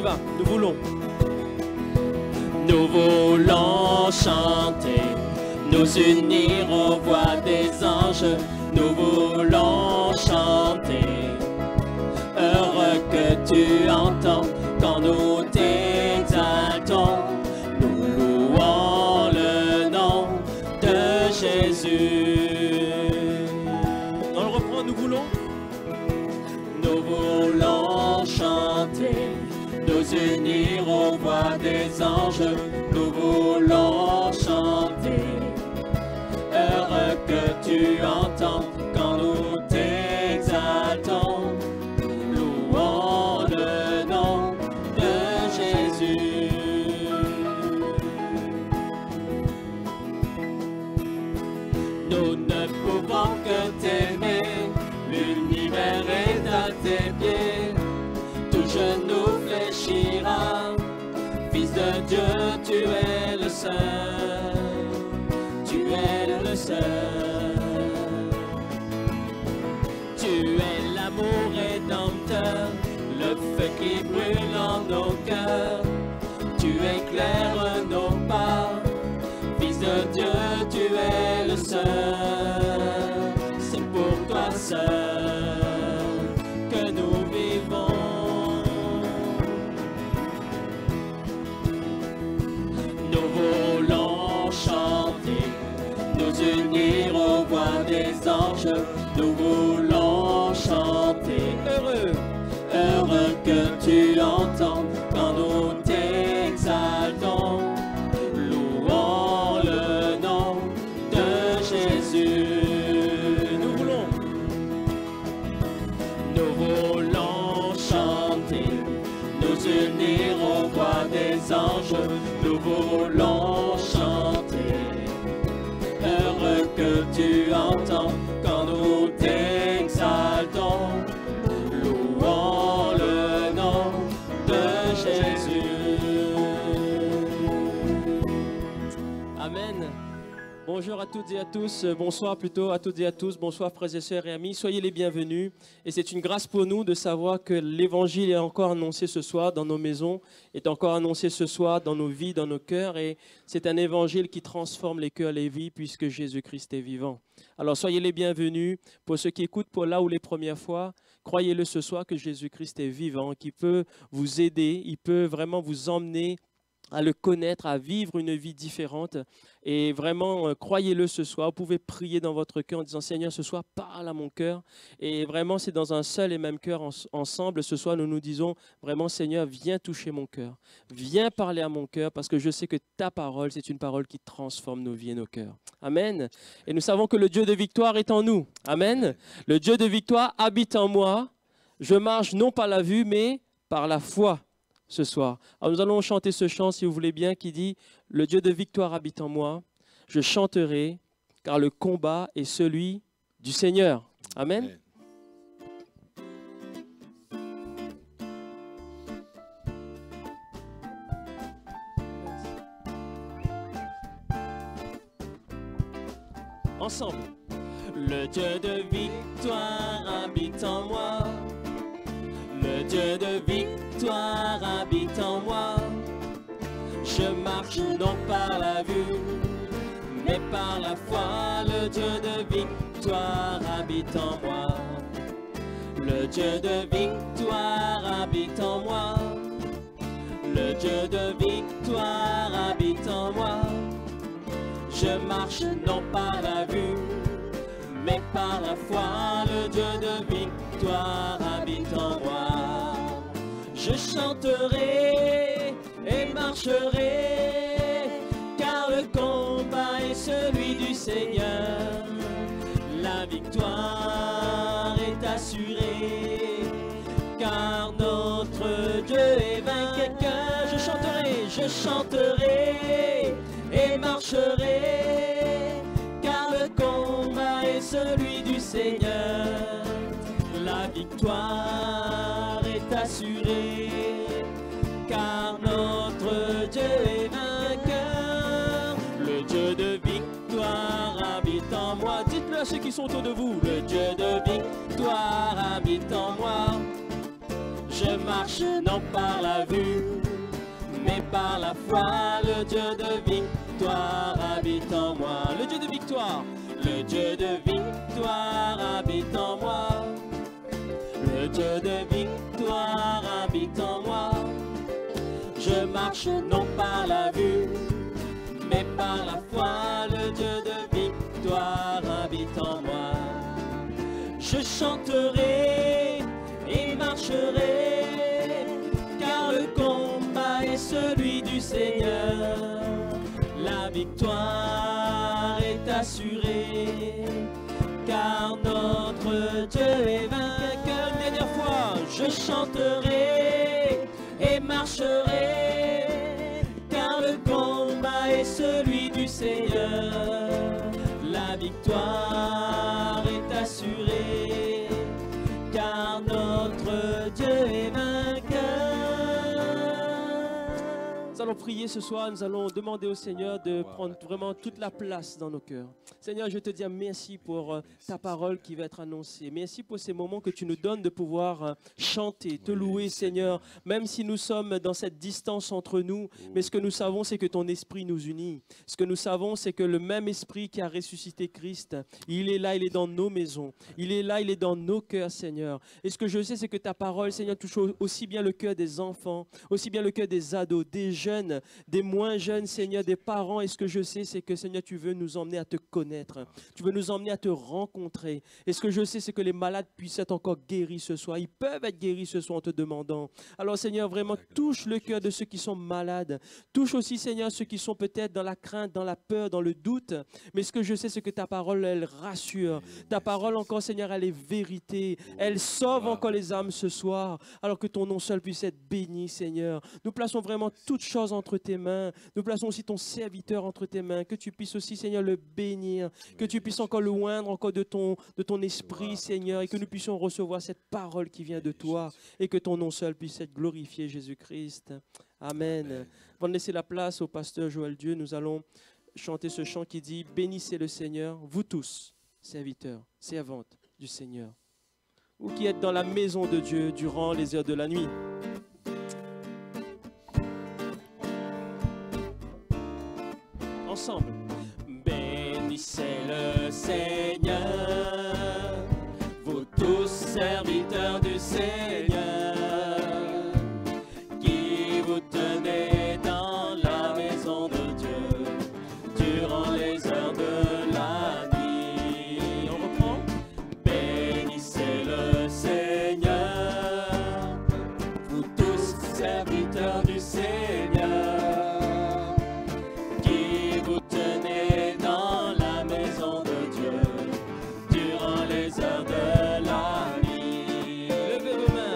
va, nous voulons. Nous voulons chanter, nous unir aux voix des anges. Nous voulons chanter, heureux que tu entends quand nous t'exaltons. Nous louons le nom de Jésus. On le reprend, nous voulons. Nous voulons chanter, nous unir aux voix des anges. Nous voulons chanter, heureux que tu entends quand nous t'exaltons. Louons le nom de Jésus. Nous ne pouvons que t'aimer, l'univers est à tes pieds. Tout genou fléchira, Fils de Dieu, tu es le seul. Tu es le seul. Tu es l'amour rédempteur, le feu qui brûle en nos cœurs. Tu éclaires nos pas, Fils de Dieu, tu es le seul. C'est pour toi seul que nous vivons. Nous voulons chanter, nous unir aux voix des anges. Nous voulons chanter, heureux, heureux que tu entends quand nous t'exaltons. Louons le nom de Jésus. Nous voulons chanter, nous unir aux voix des anges. Nous voulons chanter, heureux que tu entends quand nous t'exaltons. Louons le nom de Jésus. Amen. Bonjour à toutes et à tous, bonsoir plutôt à toutes et à tous, bonsoir frères et sœurs et amis, soyez les bienvenus. Et c'est une grâce pour nous de savoir que l'évangile est encore annoncé ce soir dans nos maisons, est encore annoncé ce soir dans nos vies, dans nos cœurs. Et c'est un évangile qui transforme les cœurs, les vies, puisque Jésus-Christ est vivant. Alors soyez les bienvenus. Pour ceux qui écoutent pour là ou les premières fois, croyez-le ce soir que Jésus-Christ est vivant, qu'il peut vous aider, il peut vraiment vous emmener à le connaître, à vivre une vie différente. Et vraiment, croyez-le ce soir. Vous pouvez prier dans votre cœur en disant « Seigneur, ce soir, parle à mon cœur ». Et vraiment, c'est dans un seul et même cœur ensemble. Ce soir, nous nous disons vraiment « Seigneur, viens toucher mon cœur. Viens parler à mon cœur parce que je sais que ta parole, c'est une parole qui transforme nos vies et nos cœurs. » Amen. Et nous savons que le Dieu de victoire est en nous. Amen. Le Dieu de victoire habite en moi. Je marche non par la vue, mais par la foi. Ce soir. Alors nous allons chanter ce chant, si vous voulez bien, qui dit « Le Dieu de victoire habite en moi, je chanterai, car le combat est celui du Seigneur. » Amen. Ensemble. Le Dieu de victoire habite en moi. Le Dieu de victoire habite en moi. Je marche non par la vue, mais par la foi. Le Dieu de victoire habite en moi. Le Dieu de victoire habite en moi. Le Dieu de victoire habite en moi. Je marche non par la vue, mais par la foi. Le Dieu de victoire habite en moi. Je chanterai et marcherai, car le combat est celui du Seigneur. La victoire est assurée, car notre Dieu est vainqueur. Je chanterai et marcherai, car le combat est celui du Seigneur. La victoire est assurée, car notre Dieu est vainqueur. Le Dieu de victoire habite en moi. Dites-le à ceux qui sont autour de vous. Le Dieu de victoire habite en moi. Je marche non par la vue, mais par la foi. Le Dieu de victoire habite en moi. Le Dieu de victoire. Le Dieu de victoire habite en moi. Le Dieu de victoire habite en moi. Je marche non par la vue, mais par la foi. Le Dieu de victoire habite en moi. Je chanterai et marcherai, car le combat est celui du Seigneur. La victoire est assurée, car notre Dieu est vainqueur. Une dernière fois, je chanterai et marcherai, car le combat est celui du Seigneur. La victoire est assurée, car notre Dieu est vainqueur. Nous allons prier ce soir, nous allons demander au Seigneur de prendre vraiment toute la place dans nos cœurs. Seigneur, je te dis merci pour ta parole qui va être annoncée. Merci pour ces moments que tu nous donnes de pouvoir chanter, te louer, Seigneur, même si nous sommes dans cette distance entre nous. Mais ce que nous savons, c'est que ton esprit nous unit. Ce que nous savons, c'est que le même esprit qui a ressuscité Christ, il est là, il est dans nos maisons. Il est là, il est dans nos cœurs, Seigneur. Et ce que je sais, c'est que ta parole, Seigneur, touche aussi bien le cœur des enfants, aussi bien le cœur des ados, des jeunes, des moins jeunes, Seigneur, des parents. Et ce que je sais, c'est que, Seigneur, tu veux nous emmener à te connaître. Tu veux nous emmener à te rencontrer. Et ce que je sais, c'est que les malades puissent être encore guéris ce soir. Ils peuvent être guéris ce soir en te demandant. Alors, Seigneur, vraiment, touche le cœur de ceux qui sont malades. Touche aussi, Seigneur, ceux qui sont peut-être dans la crainte, dans la peur, dans le doute. Mais ce que je sais, c'est que ta parole, elle rassure. Ta parole, encore, Seigneur, elle est vérité. Elle sauve encore les âmes ce soir. Alors que ton nom seul puisse être béni, Seigneur. Nous plaçons vraiment toutes choses entre tes mains. Nous plaçons aussi ton serviteur entre tes mains. Que tu puisses aussi, Seigneur, le bénir. Que tu puisses encore le oindre encore de ton esprit, Seigneur. Et que nous puissions recevoir cette parole qui vient de toi. Et que ton nom seul puisse être glorifié, Jésus-Christ. Amen. Avant de laisser la place au pasteur Joël Dieu, nous allons chanter ce chant qui dit « Bénissez le Seigneur, vous tous, serviteurs, servantes du Seigneur. » Vous qui êtes dans la maison de Dieu durant les heures de la nuit. Ensemble. Bénissez le Seigneur, vous tous serviteurs du Seigneur, qui vous tenez dans la maison de Dieu durant les heures de la nuit. On reprend. Bénissez le Seigneur, vous tous serviteurs du Seigneur, qui vous tenez dans la maison de Dieu durant les heures de la nuit. Levez vos mains.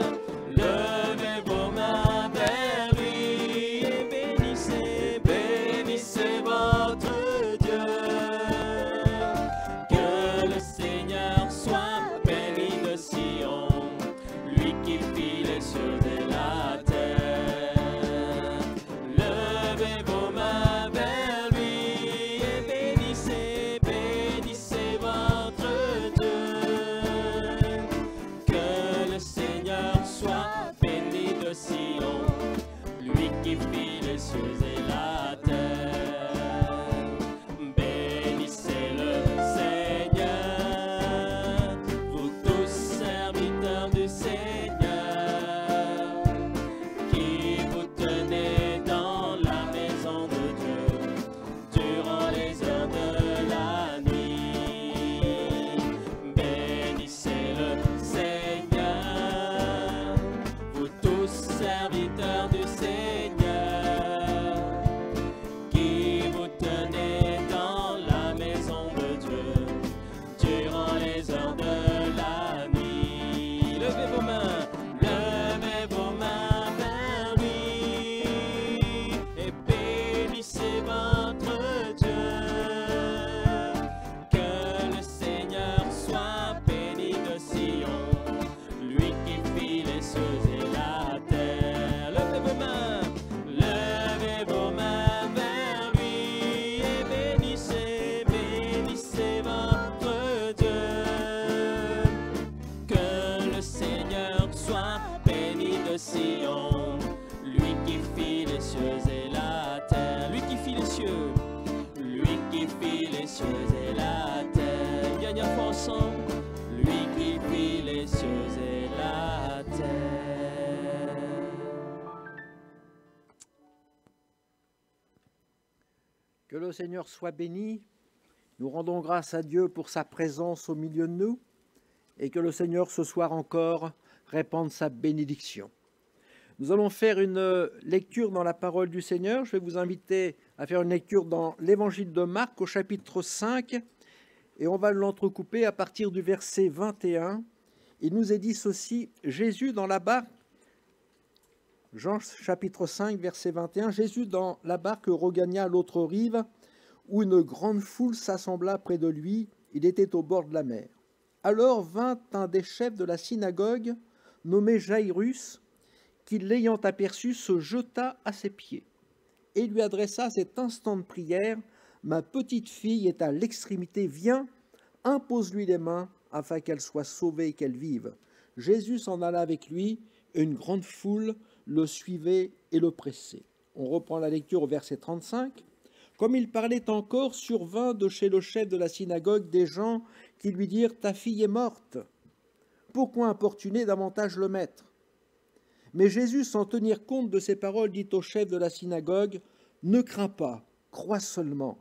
Sion, lui qui fit les cieux et la terre, Lui qui fit les cieux. lui qui fit les cieux et la terre, Une dernière fois ensemble. lui qui fit les cieux et la terre. Que le Seigneur soit béni. Nous rendons grâce à Dieu pour sa présence au milieu de nous et que le Seigneur ce soir encore répande sa bénédiction. Nous allons faire une lecture dans la parole du Seigneur. Je vais vous inviter à faire une lecture dans l'évangile de Marc au chapitre 5 et on va l'entrecouper à partir du verset 21. Il nous est dit ceci, Jésus dans la barque, Jean chapitre 5 verset 21, Jésus dans la barque regagna l'autre rive où une grande foule s'assembla près de lui, il était au bord de la mer. Alors vint un des chefs de la synagogue, nommé Jaïrus, qui, l'ayant aperçu, se jeta à ses pieds et lui adressa cet instant de prière, « Ma petite fille est à l'extrémité, viens, impose-lui les mains, afin qu'elle soit sauvée et qu'elle vive. » Jésus s'en alla avec lui, et une grande foule le suivait et le pressait. On reprend la lecture au verset 35. Comme il parlait encore, survint de chez le chef de la synagogue des gens qui lui dirent « Ta fille est morte. Pourquoi importuner davantage le maître ?» Mais Jésus, sans tenir compte de ces paroles, dit au chef de la synagogue « Ne crains pas, crois seulement. »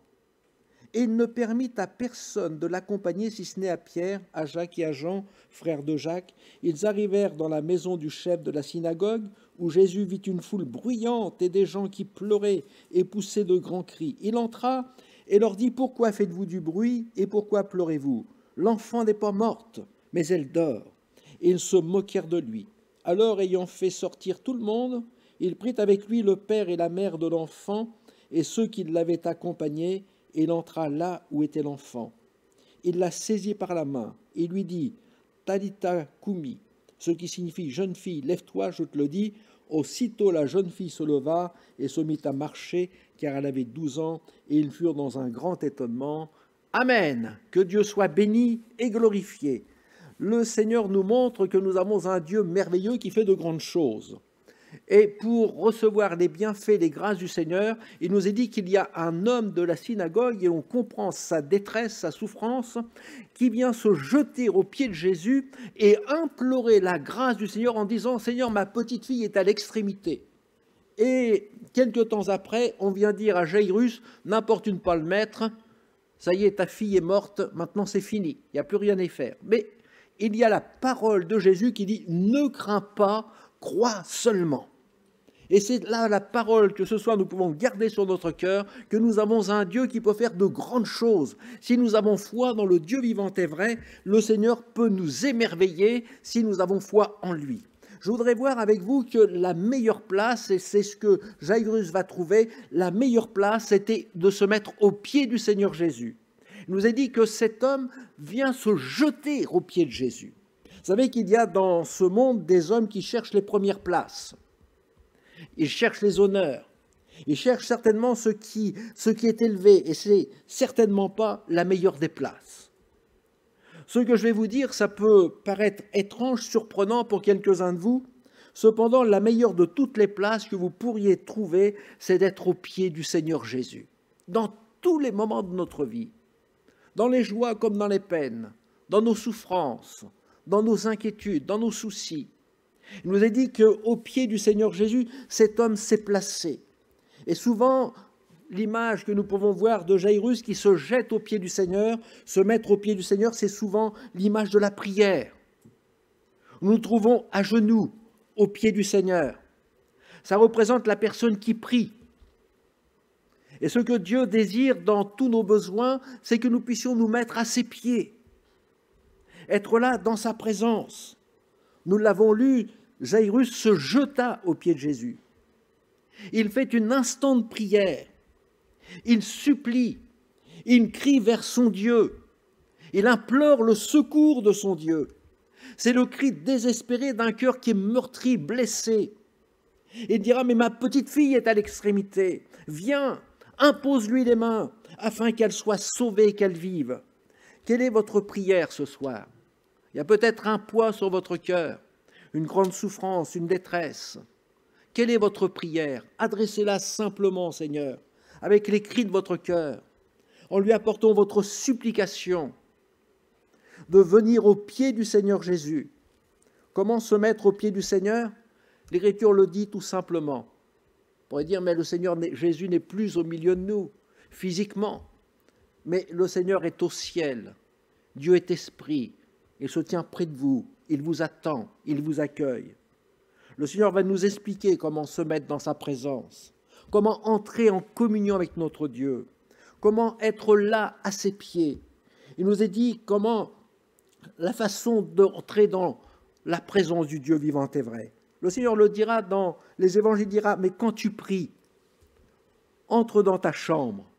Et il ne permit à personne de l'accompagner, si ce n'est à Pierre, à Jacques et à Jean, frères de Jacques. Ils arrivèrent dans la maison du chef de la synagogue, où Jésus vit une foule bruyante et des gens qui pleuraient et poussaient de grands cris. Il entra et leur dit « Pourquoi faites-vous du bruit et pourquoi pleurez-vous ? L'enfant n'est pas morte, mais elle dort. » Et ils se moquèrent de lui. Alors, ayant fait sortir tout le monde, il prit avec lui le père et la mère de l'enfant et ceux qui l'avaient accompagné, et il entra là où était l'enfant. Il la saisit par la main et lui dit « Talitha koumi », ce qui signifie « Jeune fille, lève-toi, je te le dis ». Aussitôt la jeune fille se leva et se mit à marcher, car elle avait 12 ans, et ils furent dans un grand étonnement. Amen. Que Dieu soit béni et glorifié. Le Seigneur nous montre que nous avons un Dieu merveilleux qui fait de grandes choses. Et pour recevoir les bienfaits, les grâces du Seigneur, il nous est dit qu'il y a un homme de la synagogue, et on comprend sa détresse, sa souffrance, qui vient se jeter aux pieds de Jésus et implorer la grâce du Seigneur en disant « Seigneur, ma petite fille est à l'extrémité ». Et quelque temps après, on vient dire à Jaïrus « N'importune pas le maître, ça y est, ta fille est morte, maintenant c'est fini, il n'y a plus rien à y faire ». Mais il y a la parole de Jésus qui dit « Ne crains pas, crois seulement ». Et c'est là la parole que ce soir nous pouvons garder sur notre cœur, que nous avons un Dieu qui peut faire de grandes choses. Si nous avons foi dans le Dieu vivant et vrai, le Seigneur peut nous émerveiller si nous avons foi en lui. Je voudrais voir avec vous que la meilleure place, et c'est ce que Jaïrus va trouver, la meilleure place, c'était de se mettre aux pieds du Seigneur Jésus. Il nous est dit que cet homme vient se jeter aux pieds de Jésus. Vous savez qu'il y a dans ce monde des hommes qui cherchent les premières places. Ils cherchent les honneurs. Ils cherchent certainement ce qui est élevé, et ce n'est certainement pas la meilleure des places. Ce que je vais vous dire, ça peut paraître étrange, surprenant pour quelques-uns de vous. Cependant, la meilleure de toutes les places que vous pourriez trouver, c'est d'être aux pieds du Seigneur Jésus. Dans tous les moments de notre vie, dans les joies comme dans les peines, dans nos souffrances, dans nos inquiétudes, dans nos soucis. Il nous est dit qu'au pied du Seigneur Jésus, cet homme s'est placé. Et souvent, l'image que nous pouvons voir de Jaïrus qui se jette aux pieds du Seigneur, se mettre aux pieds du Seigneur, c'est souvent l'image de la prière. Nous nous trouvons à genoux aux pieds du Seigneur. Ça représente la personne qui prie. Et ce que Dieu désire dans tous nos besoins, c'est que nous puissions nous mettre à ses pieds, être là dans sa présence. Nous l'avons lu, Jaïrus se jeta aux pieds de Jésus. Il fait une instante prière. Il supplie. Il crie vers son Dieu. Il implore le secours de son Dieu. C'est le cri désespéré d'un cœur qui est meurtri, blessé. Il dira, mais ma petite fille est à l'extrémité. Viens, impose-lui les mains, afin qu'elle soit sauvée et qu'elle vive. Quelle est votre prière ce soir ? Il y a peut-être un poids sur votre cœur. une grande souffrance, une détresse. Quelle est votre prière? Adressez-la simplement, Seigneur, avec les cris de votre cœur, en lui apportant votre supplication de venir au pied du Seigneur Jésus. Comment se mettre au pied du Seigneur? L'Écriture le dit tout simplement. On pourrait dire, mais le Seigneur Jésus n'est plus au milieu de nous, physiquement. Mais le Seigneur est au ciel. Dieu est esprit. Il se tient près de vous. Il vous attend. Il vous accueille. Le Seigneur va nous expliquer comment se mettre dans sa présence, comment entrer en communion avec notre Dieu, comment être là à ses pieds. Il nous est dit comment la façon d'entrer dans la présence du Dieu vivant et vrai. Le Seigneur le dira dans les évangiles, il dira, mais quand tu pries, entre dans ta chambre,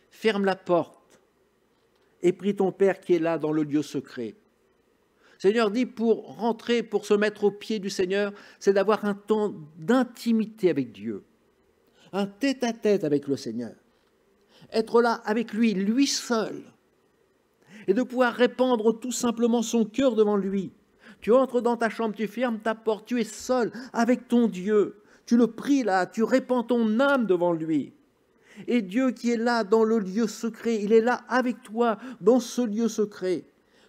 ferme la porte et prie ton Père qui est là dans le lieu secret. Le Seigneur dit, pour rentrer, pour se mettre au pied du Seigneur, c'est d'avoir un temps d'intimité avec Dieu, un tête-à-tête avec le Seigneur, être là avec lui, lui seul, et de pouvoir répandre tout simplement son cœur devant lui. Tu entres dans ta chambre, tu fermes ta porte, tu es seul avec ton Dieu, tu le pries là, tu répands ton âme devant lui. Et Dieu qui est là dans le lieu secret, il est là avec toi dans ce lieu secret.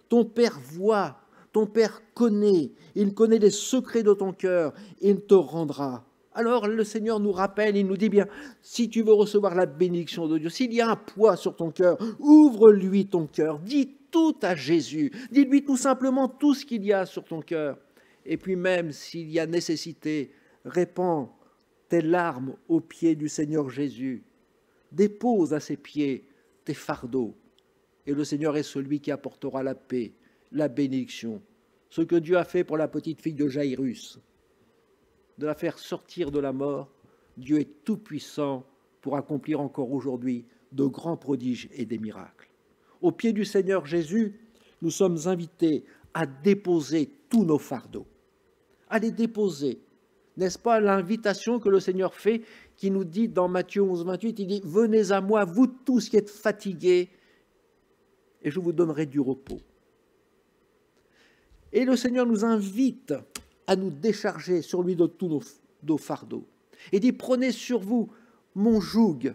Ton Père voit, ton Père connaît, il connaît les secrets de ton cœur, il te rendra. Alors le Seigneur nous rappelle, il nous dit bien, si tu veux recevoir la bénédiction de Dieu, s'il y a un poids sur ton cœur, ouvre-lui ton cœur, dis tout à Jésus, dis-lui tout simplement tout ce qu'il y a sur ton cœur. Et puis même s'il y a nécessité, répands tes larmes aux pieds du Seigneur Jésus. Dépose à ses pieds tes fardeaux. Et le Seigneur est celui qui apportera la paix, la bénédiction. Ce que Dieu a fait pour la petite fille de Jairus, de la faire sortir de la mort, Dieu est tout-puissant pour accomplir encore aujourd'hui de grands prodiges et des miracles. Au pied du Seigneur Jésus, nous sommes invités à déposer tous nos fardeaux, à les déposer. N'est-ce pas l'invitation que le Seigneur fait, qui nous dit dans Matthieu 11, 28, il dit « Venez à moi, vous tous qui êtes fatigués, et je vous donnerai du repos. » Et le Seigneur nous invite à nous décharger sur lui de tous nos fardeaux. Il dit « Prenez sur vous mon joug,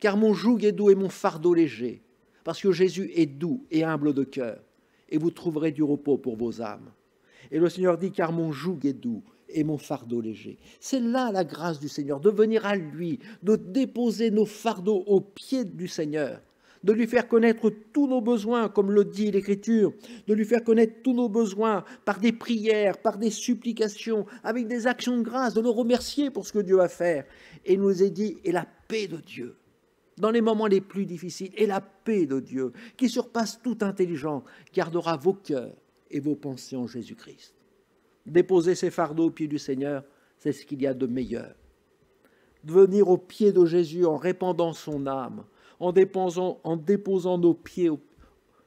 car mon joug est doux et mon fardeau léger. » Parce que Jésus est doux et humble de cœur, et vous trouverez du repos pour vos âmes. Et le Seigneur dit « Car mon joug est doux et mon fardeau léger. » C'est là la grâce du Seigneur, de venir à lui, de déposer nos fardeaux aux pieds du Seigneur, de lui faire connaître tous nos besoins, comme le dit l'Écriture, de lui faire connaître tous nos besoins par des prières, par des supplications, avec des actions de grâce, de le remercier pour ce que Dieu va faire. Et il nous est dit, et la paix de Dieu, dans les moments les plus difficiles, et la paix de Dieu, qui surpasse toute intelligence, gardera vos cœurs et vos pensées en Jésus-Christ. Déposer ses fardeaux aux pieds du Seigneur, c'est ce qu'il y a de meilleur. De venir au pied de Jésus en répandant son âme, en déposant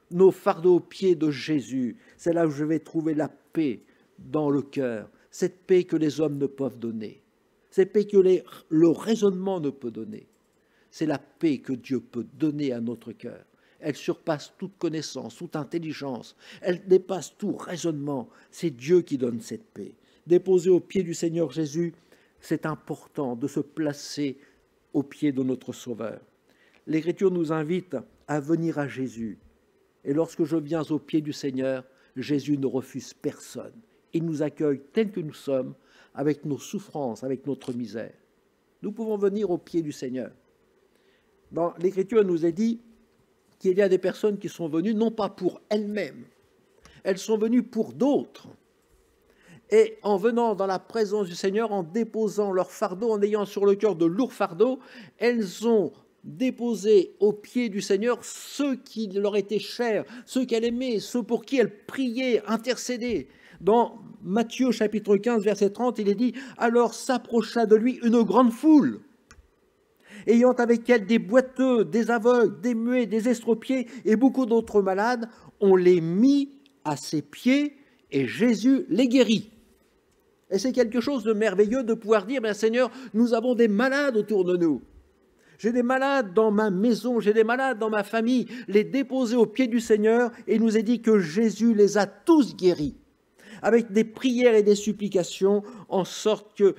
nos fardeaux aux pieds de Jésus, c'est là où je vais trouver la paix dans le cœur, cette paix que les hommes ne peuvent donner, cette paix que le raisonnement ne peut donner. C'est la paix que Dieu peut donner à notre cœur. Elle surpasse toute connaissance, toute intelligence. Elle dépasse tout raisonnement. C'est Dieu qui donne cette paix. Déposer aux pieds du Seigneur Jésus, c'est important de se placer aux pieds de notre Sauveur. L'Écriture nous invite à venir à Jésus. Et lorsque je viens aux pieds du Seigneur, Jésus ne refuse personne. Il nous accueille tels que nous sommes, avec nos souffrances, avec notre misère. Nous pouvons venir aux pieds du Seigneur. Dans l'Écriture, il nous est dit qu'il y a des personnes qui sont venues, non pas pour elles-mêmes, elles sont venues pour d'autres. Et en venant dans la présence du Seigneur, en déposant leur fardeau, en ayant sur le cœur de lourds fardeaux, elles ont déposé aux pieds du Seigneur ceux qui leur étaient chers, ceux qu'elle aimait, ceux pour qui elle priait, intercédait. Dans Matthieu chapitre 15, verset 30, il est dit « Alors s'approcha de lui une grande foule, ayant avec elle des boiteux, des aveugles, des muets, des estropiés et beaucoup d'autres malades, on les mit à ses pieds et Jésus les guérit. » Et c'est quelque chose de merveilleux de pouvoir dire, bien Seigneur, nous avons des malades autour de nous. J'ai des malades dans ma maison, j'ai des malades dans ma famille, les déposer aux pieds du Seigneur, et il nous est dit que Jésus les a tous guéris. avec des prières et des supplications, en sorte que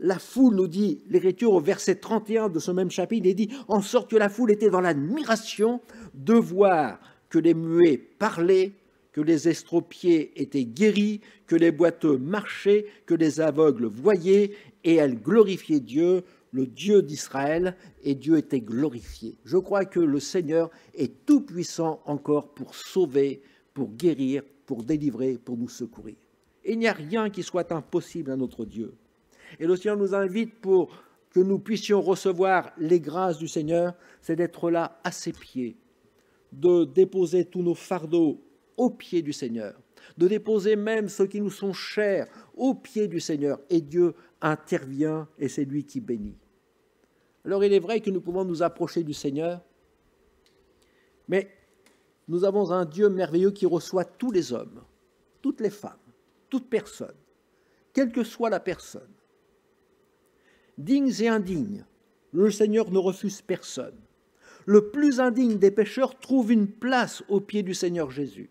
la foule, nous dit l'Écriture au verset 31 de ce même chapitre, il est dit, en sorte que la foule était dans l'admiration de voir que les muets parlaient, que les estropiés étaient guéris, que les boiteux marchaient, que les aveugles voyaient, et elle glorifiait Dieu, le Dieu d'Israël, et Dieu était glorifié. Je crois que le Seigneur est tout-puissant encore pour sauver, pour guérir, pour délivrer, pour nous secourir. Et il n'y a rien qui soit impossible à notre Dieu. Et le Seigneur nous invite pour que nous puissions recevoir les grâces du Seigneur, c'est d'être là à ses pieds, de déposer tous nos fardeaux aux pieds du Seigneur, de déposer même ceux qui nous sont chers aux pieds du Seigneur. Et Dieu intervient et c'est lui qui bénit. Alors il est vrai que nous pouvons nous approcher du Seigneur, mais nous avons un Dieu merveilleux qui reçoit tous les hommes, toutes les femmes, toute personne, quelle que soit la personne. Dignes et indignes, le Seigneur ne refuse personne. Le plus indigne des pécheurs trouve une place aux pieds du Seigneur Jésus.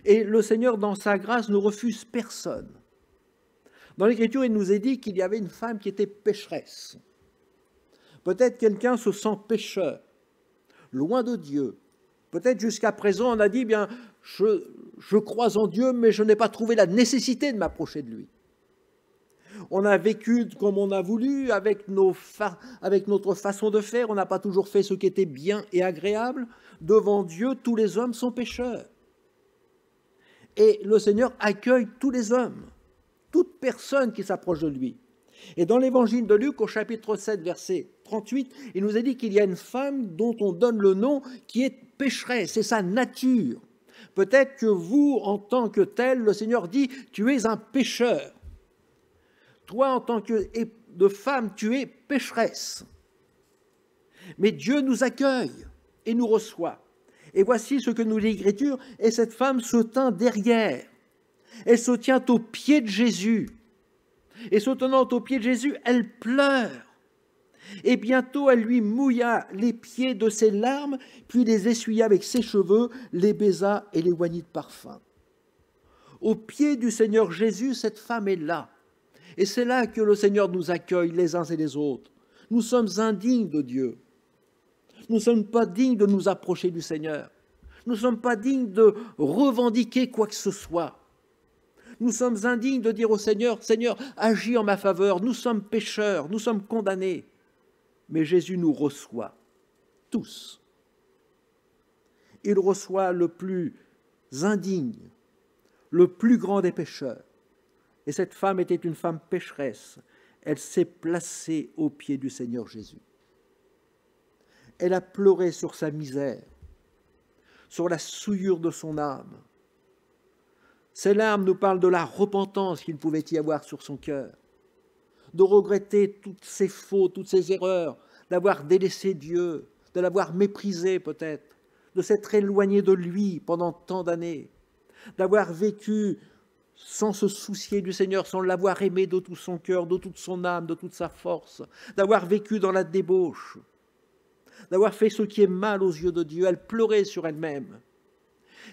Et le Seigneur, dans sa grâce, ne refuse personne. Dans l'Écriture, il nous est dit qu'il y avait une femme qui était pécheresse. Peut-être quelqu'un se sent pécheur, loin de Dieu. Peut-être jusqu'à présent, on a dit, bien, je crois en Dieu, mais je n'ai pas trouvé la nécessité de m'approcher de lui. On a vécu comme on a voulu, avec notre façon de faire, on n'a pas toujours fait ce qui était bien et agréable. Devant Dieu, tous les hommes sont pécheurs. Et le Seigneur accueille tous les hommes, toute personne qui s'approche de lui. Et dans l'évangile de Luc, au chapitre 7, verset 38, il nous a dit qu'il y a une femme dont on donne le nom qui est pécheresse, c'est sa nature. Peut-être que vous, en tant que tel, le Seigneur dit, tu es un pécheur. Toi, en tant que de femme, tu es pécheresse. Mais Dieu nous accueille et nous reçoit. Et voici ce que nous dit l'Écriture, et cette femme se tint derrière. Elle se tient aux pieds de Jésus. Et se tenant aux pieds de Jésus, elle pleure. Et bientôt, elle lui mouilla les pieds de ses larmes, puis les essuya avec ses cheveux, les baisa et les oignit de parfum. Aux pieds du Seigneur Jésus, cette femme est là. Et c'est là que le Seigneur nous accueille les uns et les autres. Nous sommes indignes de Dieu. Nous ne sommes pas dignes de nous approcher du Seigneur. Nous ne sommes pas dignes de revendiquer quoi que ce soit. Nous sommes indignes de dire au Seigneur, « Seigneur, agis en ma faveur, nous sommes pécheurs, nous sommes condamnés. » Mais Jésus nous reçoit, tous. Il reçoit le plus indigne, le plus grand des pécheurs. Et cette femme était une femme pécheresse. Elle s'est placée aux pieds du Seigneur Jésus. Elle a pleuré sur sa misère, sur la souillure de son âme. Ces larmes nous parlent de la repentance qu'il pouvait y avoir sur son cœur, de regretter toutes ses fautes, toutes ses erreurs, d'avoir délaissé Dieu, de l'avoir méprisé peut-être, de s'être éloigné de lui pendant tant d'années, d'avoir vécu sans se soucier du Seigneur, sans l'avoir aimé de tout son cœur, de toute son âme, de toute sa force, d'avoir vécu dans la débauche, d'avoir fait ce qui est mal aux yeux de Dieu. Elle pleurait sur elle-même.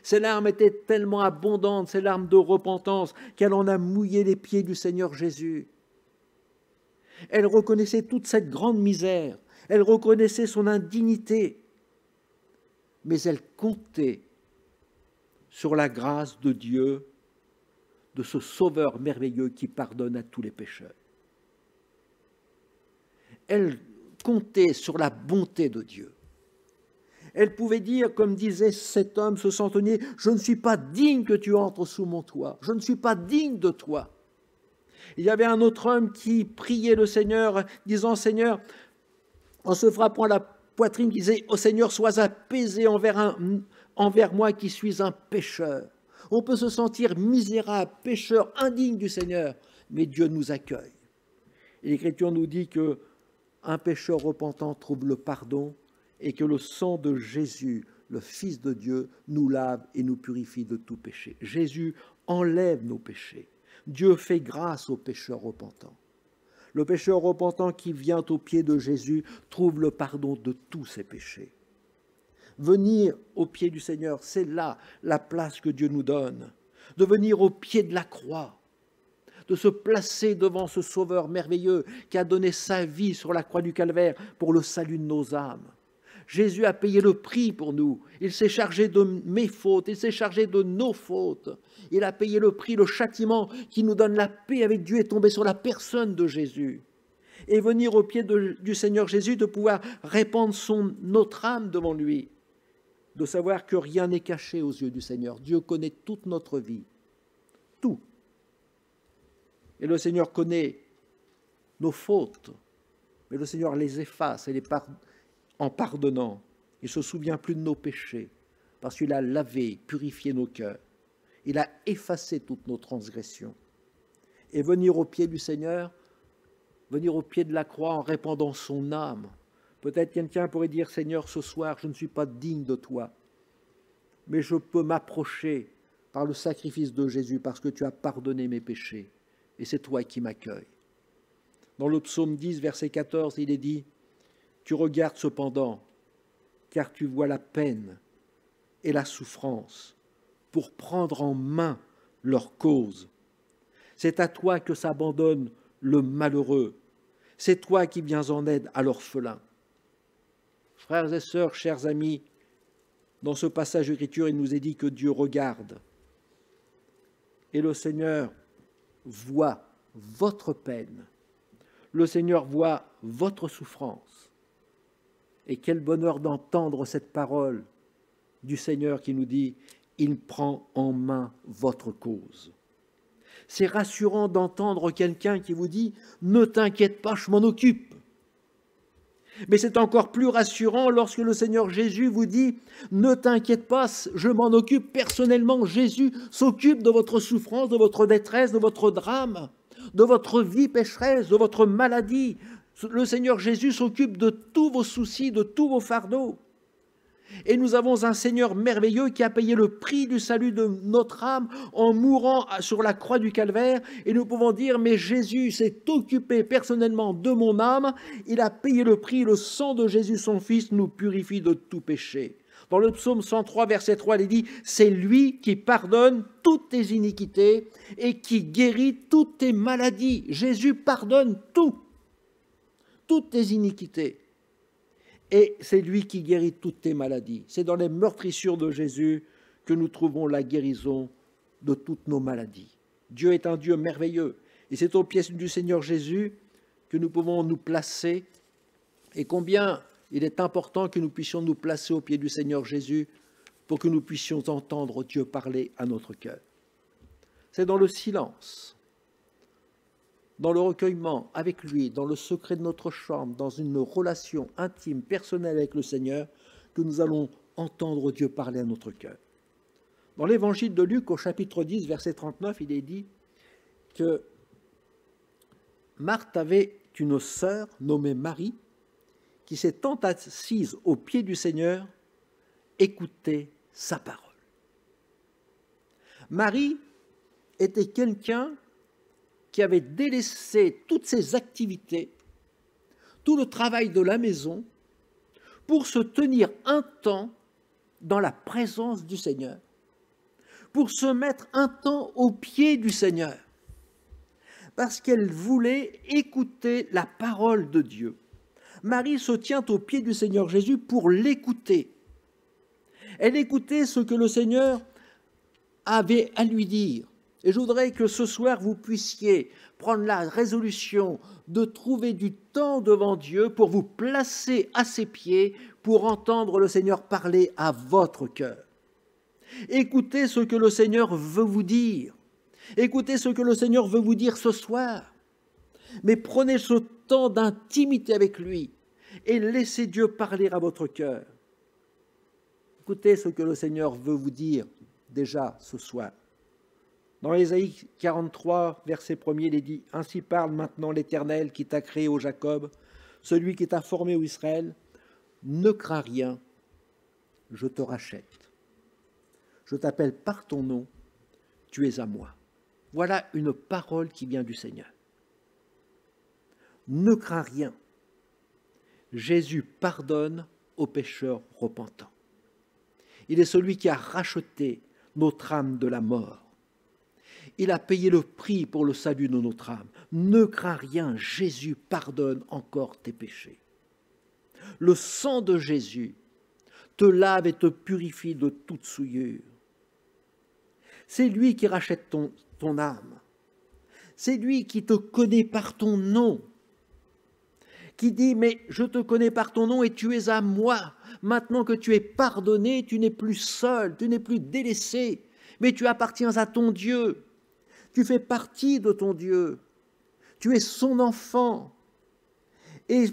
Ses larmes étaient tellement abondantes, ces larmes de repentance, qu'elle en a mouillé les pieds du Seigneur Jésus. Elle reconnaissait toute cette grande misère, elle reconnaissait son indignité, mais elle comptait sur la grâce de Dieu, de ce Sauveur merveilleux qui pardonne à tous les pécheurs. Elle comptait sur la bonté de Dieu. Elle pouvait dire, comme disait cet homme, ce centenier, « Je ne suis pas digne que tu entres sous mon toit, je ne suis pas digne de toi. » Il y avait un autre homme qui priait le Seigneur, disant, « Seigneur, en se frappant la poitrine, disait, « Ô Seigneur, sois apaisé envers moi qui suis un pécheur. » On peut se sentir misérable, pécheur, indigne du Seigneur, mais Dieu nous accueille. Et l'Écriture nous dit qu'un pécheur repentant trouve le pardon et que le sang de Jésus, le Fils de Dieu, nous lave et nous purifie de tout péché. Jésus enlève nos péchés. Dieu fait grâce aux pécheurs repentants. Le pécheur repentant qui vient aux pieds de Jésus trouve le pardon de tous ses péchés. Venir aux pieds du Seigneur, c'est là la place que Dieu nous donne. de venir au pied de la croix, de se placer devant ce Sauveur merveilleux qui a donné sa vie sur la croix du Calvaire pour le salut de nos âmes. Jésus a payé le prix pour nous. Il s'est chargé de mes fautes, il s'est chargé de nos fautes. Il a payé le prix, le châtiment qui nous donne la paix avec Dieu est tombé sur la personne de Jésus. Et venir au pied du Seigneur Jésus, de pouvoir répandre notre âme devant lui, de savoir que rien n'est caché aux yeux du Seigneur. Dieu connaît toute notre vie, tout. Et le Seigneur connaît nos fautes, mais le Seigneur les efface et en pardonnant. Il ne se souvient plus de nos péchés, parce qu'il a lavé, purifié nos cœurs. Il a effacé toutes nos transgressions. Et venir au pied du Seigneur, venir au pied de la croix en répandant son âme. Peut-être quelqu'un pourrait dire, Seigneur, ce soir, je ne suis pas digne de toi, mais je peux m'approcher par le sacrifice de Jésus, parce que tu as pardonné mes péchés, et c'est toi qui m'accueilles. Dans le psaume 10, verset 14, il est dit, tu regardes cependant, car tu vois la peine et la souffrance pour prendre en main leur cause. C'est à toi que s'abandonne le malheureux. C'est toi qui viens en aide à l'orphelin. Frères et sœurs, chers amis, dans ce passage d'écriture, il nous est dit que Dieu regarde. Et le Seigneur voit votre peine. Le Seigneur voit votre souffrance. Et quel bonheur d'entendre cette parole du Seigneur qui nous dit « Il prend en main votre cause ». C'est rassurant d'entendre quelqu'un qui vous dit « Ne t'inquiète pas, je m'en occupe ». Mais c'est encore plus rassurant lorsque le Seigneur Jésus vous dit « Ne t'inquiète pas, je m'en occupe personnellement ». Jésus s'occupe de votre souffrance, de votre détresse, de votre drame, de votre vie pécheresse, de votre maladie. Le Seigneur Jésus s'occupe de tous vos soucis, de tous vos fardeaux. Et nous avons un Seigneur merveilleux qui a payé le prix du salut de notre âme en mourant sur la croix du Calvaire. Et nous pouvons dire, mais Jésus s'est occupé personnellement de mon âme. Il a payé le prix, le sang de Jésus, son Fils, nous purifie de tout péché. Dans le psaume 103, verset 3, il est dit, c'est lui qui pardonne toutes tes iniquités et qui guérit toutes tes maladies. Jésus pardonne toutes tes iniquités. Et c'est lui qui guérit toutes tes maladies. C'est dans les meurtrissures de Jésus que nous trouvons la guérison de toutes nos maladies. Dieu est un Dieu merveilleux. Et c'est aux pieds du Seigneur Jésus que nous pouvons nous placer. Et combien il est important que nous puissions nous placer aux pieds du Seigneur Jésus pour que nous puissions entendre Dieu parler à notre cœur. C'est dans le silence, dans le recueillement avec lui, dans le secret de notre chambre, dans une relation intime, personnelle avec le Seigneur, que nous allons entendre Dieu parler à notre cœur. Dans l'évangile de Luc, au chapitre 10, verset 39, il est dit que Marthe avait une sœur nommée Marie, qui s'étant assise aux pieds du Seigneur, écoutait sa parole. Marie était quelqu'un qui avait délaissé toutes ses activités, tout le travail de la maison, pour se tenir un temps dans la présence du Seigneur, pour se mettre un temps aux pieds du Seigneur, parce qu'elle voulait écouter la parole de Dieu. Marie se tient aux pieds du Seigneur Jésus pour l'écouter. Elle écoutait ce que le Seigneur avait à lui dire. Et je voudrais que ce soir, vous puissiez prendre la résolution de trouver du temps devant Dieu pour vous placer à ses pieds, pour entendre le Seigneur parler à votre cœur. Écoutez ce que le Seigneur veut vous dire. Écoutez ce que le Seigneur veut vous dire ce soir. Mais prenez ce temps d'intimité avec lui et laissez Dieu parler à votre cœur. Écoutez ce que le Seigneur veut vous dire déjà ce soir. Dans Ésaïe 43, verset 1er, il est dit « Ainsi parle maintenant l'Éternel qui t'a créé, ô Jacob, celui qui t'a formé, ô Israël. Ne crains rien, je te rachète. Je t'appelle par ton nom, tu es à moi. » Voilà une parole qui vient du Seigneur. Ne crains rien. Jésus pardonne aux pécheurs repentants. Il est celui qui a racheté notre âme de la mort. Il a payé le prix pour le salut de notre âme. Ne crains rien, Jésus pardonne encore tes péchés. Le sang de Jésus te lave et te purifie de toute souillure. C'est lui qui rachète ton âme. C'est lui qui te connaît par ton nom. Qui dit, mais je te connais par ton nom et tu es à moi. Maintenant que tu es pardonné, tu n'es plus seul, tu n'es plus délaissé, mais tu appartiens à ton Dieu. Tu fais partie de ton Dieu. Tu es son enfant. Et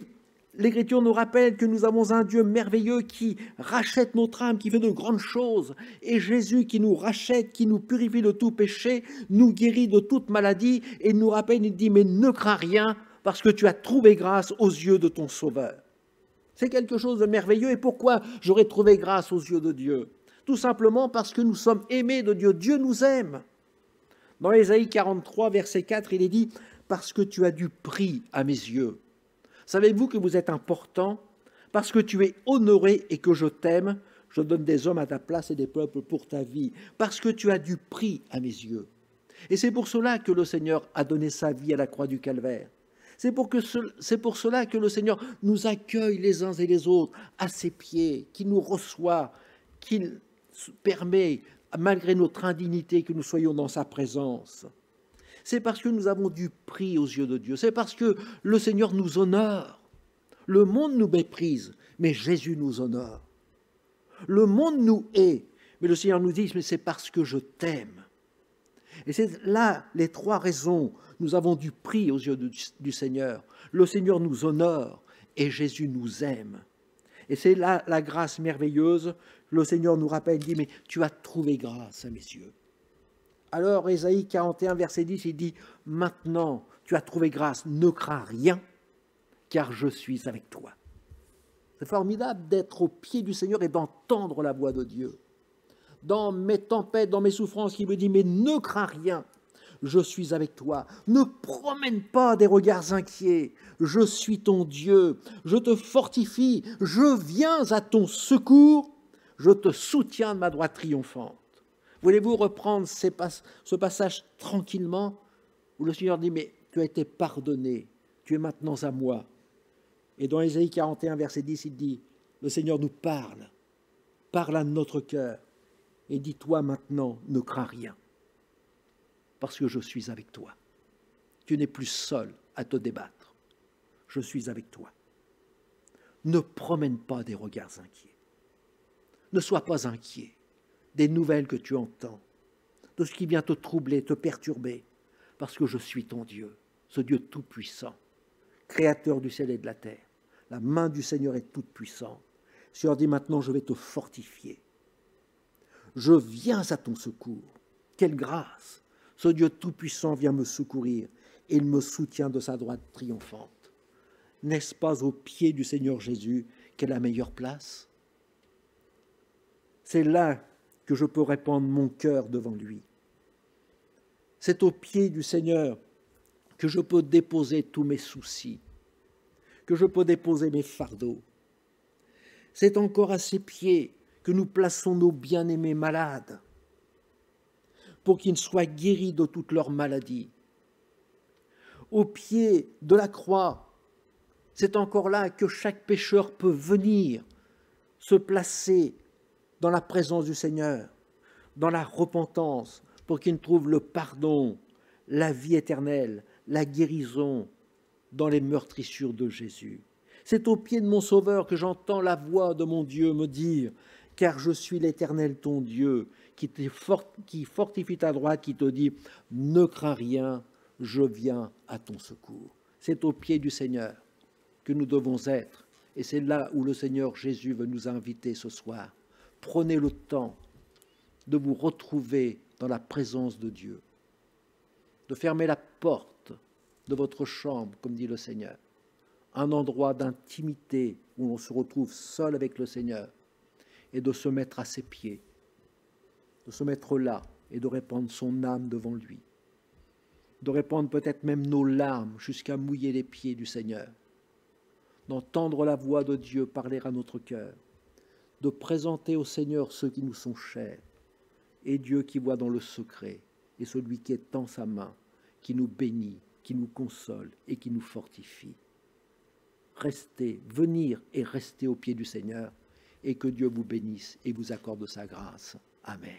l'Écriture nous rappelle que nous avons un Dieu merveilleux qui rachète notre âme, qui fait de grandes choses. Et Jésus qui nous rachète, qui nous purifie de tout péché, nous guérit de toute maladie et nous rappelle, il dit, mais ne crains rien parce que tu as trouvé grâce aux yeux de ton Sauveur. C'est quelque chose de merveilleux. Et pourquoi j'aurais trouvé grâce aux yeux de Dieu? Tout simplement parce que nous sommes aimés de Dieu. Dieu nous aime. Dans Ésaïe 43, verset 4, il est dit « Parce que tu as du prix à mes yeux ». Savez-vous que vous êtes important? Parce que tu es honoré et que je t'aime, je donne des hommes à ta place et des peuples pour ta vie. Parce que tu as du prix à mes yeux. Et c'est pour cela que le Seigneur a donné sa vie à la croix du Calvaire. C'est pour cela que le Seigneur nous accueille les uns et les autres à ses pieds, qu'il nous reçoit, qu'il permet, malgré notre indignité, que nous soyons dans sa présence. C'est parce que nous avons du prix aux yeux de Dieu. C'est parce que le Seigneur nous honore. Le monde nous méprise, mais Jésus nous honore. Le monde nous hait, mais le Seigneur nous dit, mais c'est parce que je t'aime. Et c'est là les trois raisons. Nous avons du prix aux yeux du Seigneur. Le Seigneur nous honore et Jésus nous aime. Et c'est là la grâce merveilleuse. Le Seigneur nous rappelle, il dit, mais tu as trouvé grâce à mes yeux. Alors, Ésaïe 41, verset 10, il dit, maintenant, tu as trouvé grâce, ne crains rien, car je suis avec toi. C'est formidable d'être au pied du Seigneur et d'entendre la voix de Dieu. Dans mes tempêtes, dans mes souffrances, il me dit, mais ne crains rien, je suis avec toi. Ne promène pas des regards inquiets, je suis ton Dieu, je te fortifie, je viens à ton secours, je te soutiens de ma droite triomphante. Voulez-vous reprendre ce passage tranquillement où le Seigneur dit, mais tu as été pardonné, tu es maintenant à moi. Et dans Ésaïe 41, verset 10, il dit, le Seigneur nous parle à notre cœur et dit, toi maintenant, ne crains rien, parce que je suis avec toi. Tu n'es plus seul à te débattre, je suis avec toi. Ne promène pas des regards inquiets. Ne sois pas inquiet des nouvelles que tu entends, de ce qui vient te troubler, te perturber, parce que je suis ton Dieu, ce Dieu tout-puissant, créateur du ciel et de la terre. La main du Seigneur est toute puissante. Le Seigneur dit maintenant, je vais te fortifier. Je viens à ton secours. Quelle grâce! Ce Dieu tout-puissant vient me secourir et il me soutient de sa droite triomphante. N'est-ce pas au pied du Seigneur Jésus qu'est la meilleure place? C'est là que je peux répandre mon cœur devant lui. C'est au pied du Seigneur que je peux déposer tous mes soucis, que je peux déposer mes fardeaux. C'est encore à ses pieds que nous plaçons nos bien-aimés malades pour qu'ils soient guéris de toutes leurs maladies. Au pied de la croix, c'est encore là que chaque pécheur peut venir se placer dans la présence du Seigneur, dans la repentance, pour qu'il trouve le pardon, la vie éternelle, la guérison dans les meurtrissures de Jésus. C'est au pied de mon Sauveur que j'entends la voix de mon Dieu me dire « Car je suis l'Éternel ton Dieu, qui fortifie ta droite, qui te dit « Ne crains rien, je viens à ton secours ». C'est au pied du Seigneur que nous devons être, et c'est là où le Seigneur Jésus veut nous inviter ce soir. Prenez le temps de vous retrouver dans la présence de Dieu, de fermer la porte de votre chambre, comme dit le Seigneur, un endroit d'intimité où on se retrouve seul avec le Seigneur, et de se mettre à ses pieds, de se mettre là et de répandre son âme devant lui, de répandre peut-être même nos larmes jusqu'à mouiller les pieds du Seigneur, d'entendre la voix de Dieu parler à notre cœur, de présenter au Seigneur ceux qui nous sont chers, et Dieu qui voit dans le secret et celui qui étend sa main, qui nous bénit, qui nous console et qui nous fortifie. Restez, venir et rester au pied du Seigneur, et que Dieu vous bénisse et vous accorde sa grâce. Amen.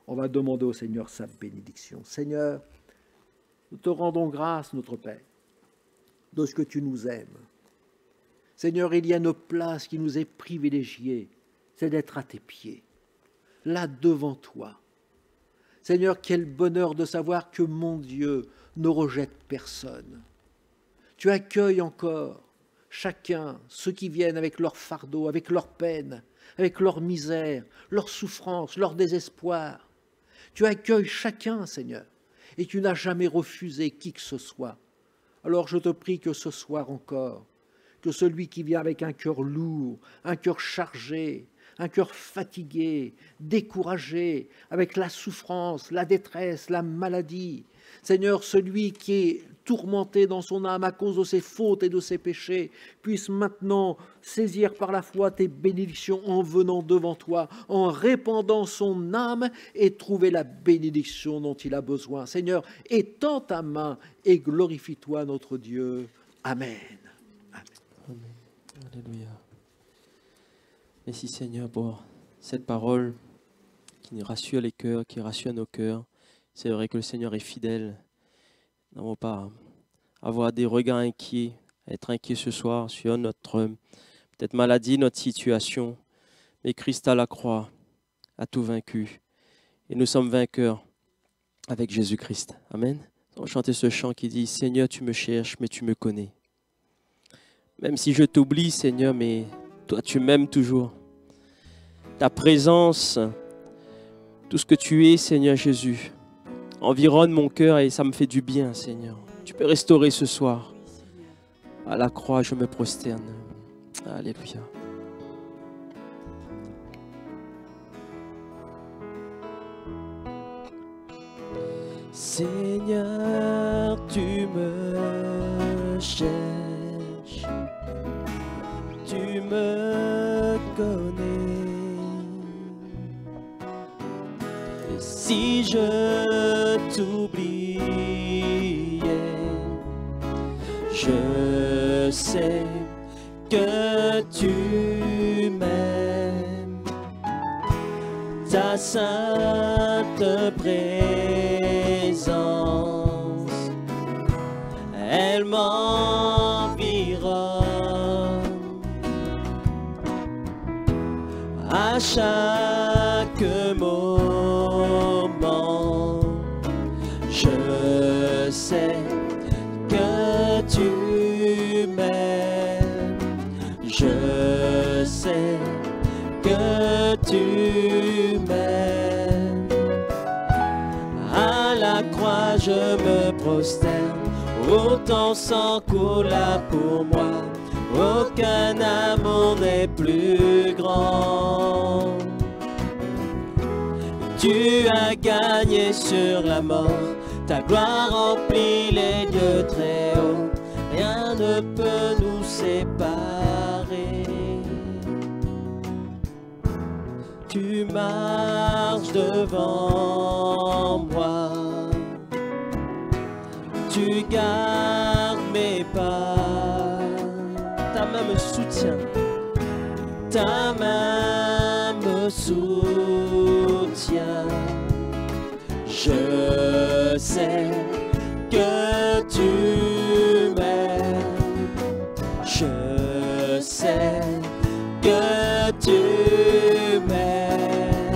On va demander au Seigneur sa bénédiction. Seigneur, nous te rendons grâce, notre Père, de ce que tu nous aimes. Seigneur, il y a une place qui nous est privilégiée, c'est d'être à tes pieds, là devant toi. Seigneur, quel bonheur de savoir que mon Dieu ne rejette personne. Tu accueilles encore chacun, ceux qui viennent avec leur fardeau, avec leur peine, avec leur misère, leur souffrance, leur désespoir. Tu accueilles chacun, Seigneur, et tu n'as jamais refusé qui que ce soit. Alors je te prie que ce soir encore, que celui qui vient avec un cœur lourd, un cœur chargé, un cœur fatigué, découragé, avec la souffrance, la détresse, la maladie, Seigneur, celui qui est tourmenté dans son âme à cause de ses fautes et de ses péchés, puisse maintenant saisir par la foi tes bénédictions en venant devant toi, en répandant son âme et trouver la bénédiction dont il a besoin. Seigneur, étends ta main et glorifie-toi notre Dieu. Amen. Amen. Alléluia. Merci Seigneur pour cette parole qui nous rassure les cœurs, qui rassure nos cœurs. C'est vrai que le Seigneur est fidèle. Nous n'avons pas à avoir des regards inquiets, à être inquiets ce soir sur notre peut-être maladie, notre situation. Mais Christ à la croix a tout vaincu. Et nous sommes vainqueurs avec Jésus-Christ. Amen. On va chanter ce chant qui dit « Seigneur, tu me cherches, mais tu me connais. Même si je t'oublie, Seigneur, mais toi, tu m'aimes toujours. Ta présence, tout ce que tu es, Seigneur Jésus, environne mon cœur et ça me fait du bien, Seigneur. Tu peux restaurer ce soir. À la croix, je me prosterne. Alléluia. Seigneur, tu me cherches, tu me connais. Et si je t'oubliais, je sais que tu m'aimes. Ta sainte présence, elle m'environne. À chaque moment, je sais que tu m'aimes. Je sais que tu m'aimes. À la croix je me prosterne, où ton sang coula pour moi. Aucun amour n'est plus grand. Tu as gagné sur la mort, ta gloire remplit les lieux très hauts. Rien ne peut nous séparer. Tu marches devant moi, tu gardes mes pas. Ta main me soutient, ta main me soutient. Je sais que tu m'aimes. Je sais que tu m'aimes.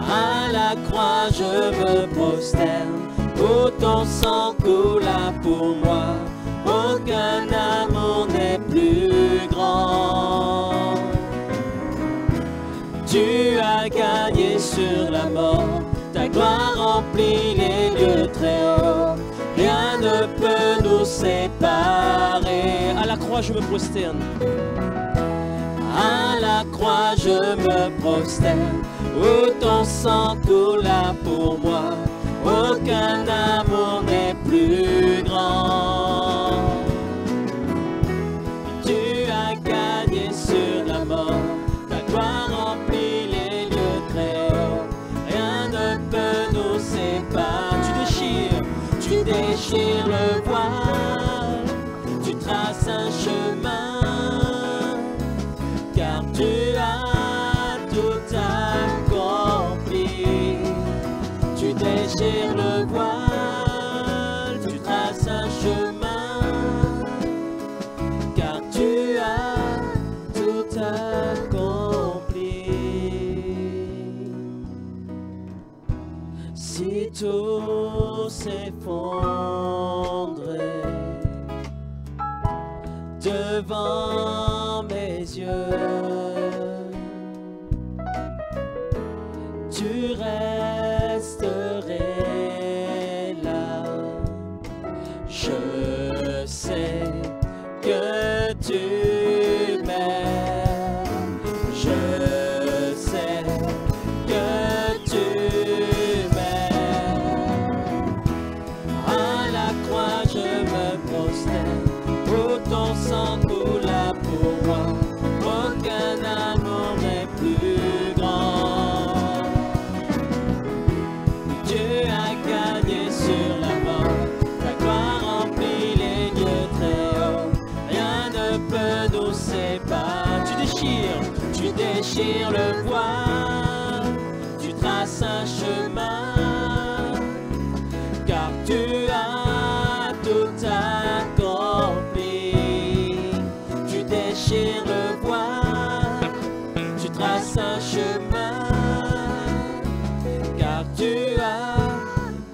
À la croix je me prosterne, où ton sang coula pour moi. Aucun amour n'est plus grand. Tu as gagné sur la mort, ta gloire remplit les lieux très hauts. Rien ne peut nous séparer. À la croix je me prosterne. À la croix je me prosterne, où ton sang coula pour moi. Aucun amour n'est plus grand. Tu as gagné sur la mort, ta gloire remplit les lieux très hauts. Rien ne peut nous déchires le voile, tu traces un chemin, car tu as tout accompli. Tu déchires le voile, tu traces un chemin, car tu as tout accompli. Si tout s'effondrait devant mes yeux, tu resterais là. Je sais que tu m'aimes. Je sais que tu m'aimes. À la croix je me prosterne, où ton sang coula pour moi. Aucun amour n'est plus grand. Dieu a gagné sur la mort, ta gloire remplit les lieux très hauts. Rien ne peut nous séparer. Tu déchires le voile, tu traces un chemin, car tu as tout accompli. Tu déchires le voile, tu traces un chemin, car tu as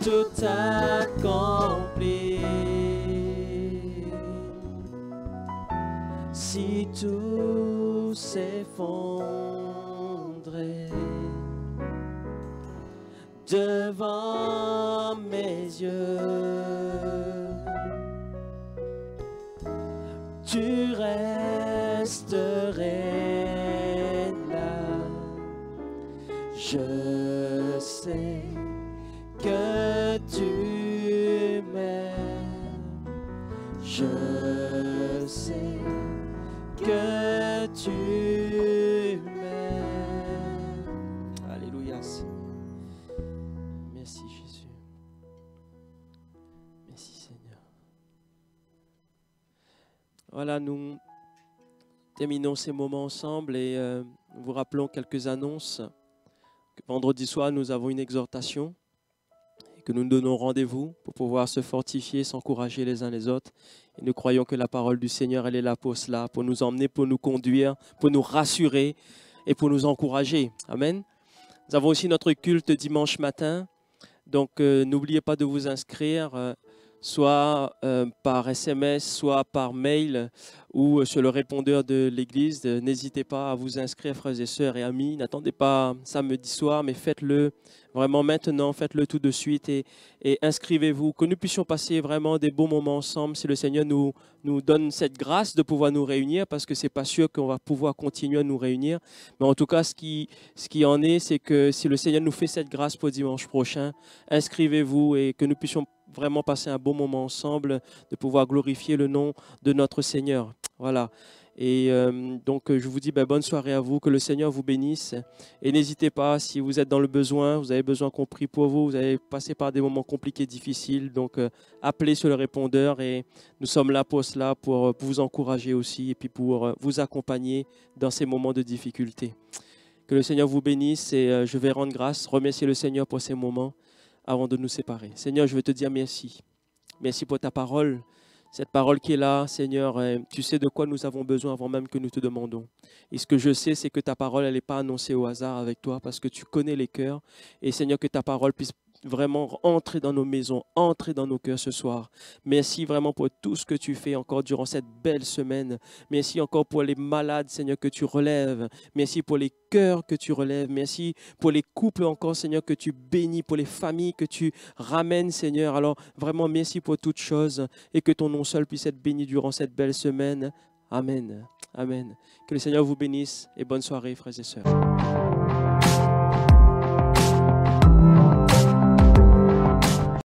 tout accompli. Si tout s'effondrait devant mes yeux, tu resterais là. Je sais que tu m'aimes. Je sais que tu m'aimes. Alléluia. Merci Jésus. Merci Seigneur. Voilà, nous terminons ces moments ensemble et nous vous rappelons quelques annonces. Vendredi soir, nous avons une exhortation et que nous nous donnons rendez-vous pour pouvoir se fortifier, s'encourager les uns les autres. Et nous croyons que la parole du Seigneur, elle est là pour cela, pour nous emmener, pour nous conduire, pour nous rassurer et pour nous encourager. Amen. Nous avons aussi notre culte dimanche matin. Donc, n'oubliez pas de vous inscrire, soit par SMS, soit par mail ou sur le répondeur de l'église. N'hésitez pas à vous inscrire, frères et sœurs et amis. N'attendez pas samedi soir, mais faites-le vraiment maintenant, faites-le tout de suite et inscrivez-vous. Que nous puissions passer vraiment des beaux moments ensemble si le Seigneur nous donne cette grâce de pouvoir nous réunir, parce que ce n'est pas sûr qu'on va pouvoir continuer à nous réunir. Mais en tout cas, ce qui en est, c'est que si le Seigneur nous fait cette grâce pour dimanche prochain, inscrivez-vous et que nous puissions vraiment passer un bon moment ensemble, de pouvoir glorifier le nom de notre Seigneur. Voilà. Et donc, je vous dis bonne soirée à vous, que le Seigneur vous bénisse. Et n'hésitez pas, si vous êtes dans le besoin, vous avez besoin qu'on prie pour vous, vous avez passé par des moments compliqués, difficiles, donc appelez sur le répondeur et nous sommes là pour cela, pour vous encourager aussi et puis pour vous accompagner dans ces moments de difficulté. Que le Seigneur vous bénisse et je vais rendre grâce, remercier le Seigneur pour ces moments avant de nous séparer. Seigneur, je veux te dire merci. Merci pour ta parole. Cette parole qui est là, Seigneur, tu sais de quoi nous avons besoin avant même que nous te demandons. Et ce que je sais, c'est que ta parole, elle n'est pas annoncée au hasard avec toi, parce que tu connais les cœurs. Et Seigneur, que ta parole puisse vraiment entrer dans nos maisons, entrer dans nos cœurs ce soir. Merci vraiment pour tout ce que tu fais encore durant cette belle semaine. Merci encore pour les malades, Seigneur, que tu relèves. Merci pour les cœurs que tu relèves. Merci pour les couples encore, Seigneur, que tu bénis, pour les familles que tu ramènes, Seigneur. Alors vraiment, merci pour toutes choses et que ton nom seul puisse être béni durant cette belle semaine. Amen. Amen. Que le Seigneur vous bénisse et bonne soirée, frères et sœurs.